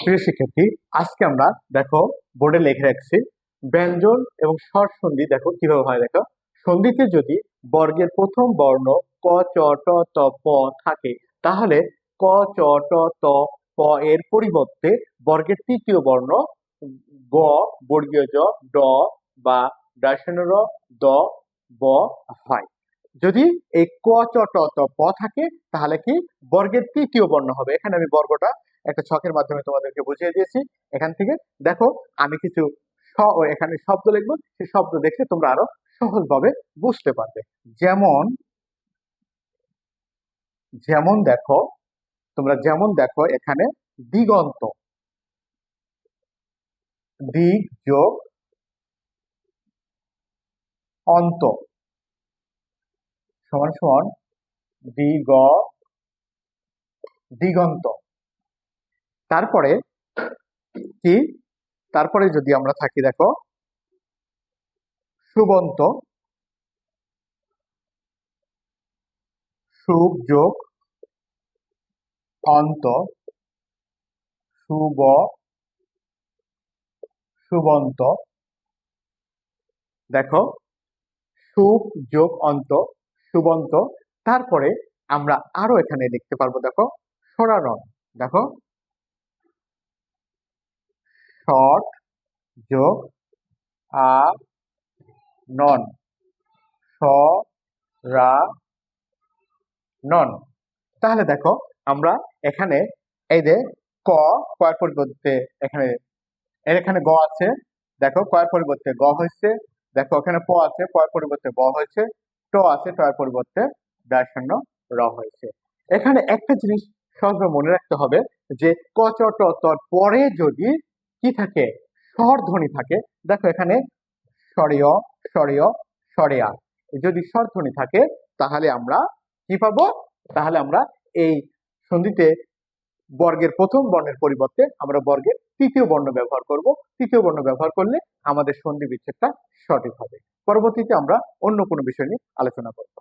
প্রিয় শিক্ষার্থী, আজকে আমরা দেখো বোর্ডে লিখে রাখছি ব্যঞ্জন এবং স্বর সন্ধি। দেখো কিভাবে হয়, দেখো সন্ধিতে যদি বর্গের প্রথম বর্ণ ক চ ট ত প থাকে, তাহলে ক চ ট ত প এর পরিবর্তে বর্গের তৃতীয় বর্ণ গ বর্গীয় জ ড বা ডাশন্য র দ ব হয়। যদি এই ক চ ট ত প থাকে তাহলে কি বর্গের তৃতীয় বর্ণ হবে। এখানে আমি বর্গটা একটা ছকের মাধ্যমে তোমাদেরকে বুঝিয়ে দিয়েছি। এখান থেকে দেখো আমি কিছু এখানে শব্দ লিখবো, সেই শব্দ দেখে তোমরা আরো সহজভাবে বুঝতে পারবে। যেমন যেমন দেখো যেমন দেখো এখানে দিগন্ত, দিগ যোগ অন্ত সমান সমান দিগন্ত। তারপরে কি, তারপরে যদি আমরা থাকি দেখো সুবন্ত, সুব যোগ অন্ত সুবন্ত। দেখো সুব যোগ অন্ত সুবন্ত। তারপরে আমরা আরো এখানে লিখতে পারবো দেখো সরারণ। দেখো শট যোগ আ নন, স রা নন। তাহলে দেখো আমরা এখানে এই যে ক কয়ের পরিবর্তে এখানে এখানে গ আছে, দেখো কয়ের পরিবর্তে গ হয়েছে। দেখো এখানে প আছে, প এর পরিবর্তে ব হয়েছে। ট আছে, ট এর পরিবর্তে ডাশন্য র হয়েছে। এখানে একটা জিনিস সহজভাবে মনে রাখতে হবে যে ক চ ট তর পরে যদি কি থাকে, স্বর ধ্বনি থাকে। দেখো এখানে স্বরীয় স্বরীয় স্বরেয়া, যদি স্বর ধ্বনি থাকে তাহলে আমরা কি পাবো, তাহলে আমরা এই সন্ধিতে বর্গের প্রথম বর্ণের পরিবর্তে আমরা বর্গের তৃতীয় বর্ণ ব্যবহার করব। তৃতীয় বর্ণ ব্যবহার করলে আমাদের সন্ধি বিচ্ছেদটা সঠিক হবে। পরবর্তীতে আমরা অন্য কোনো বিষয় নিয়ে আলোচনা করব।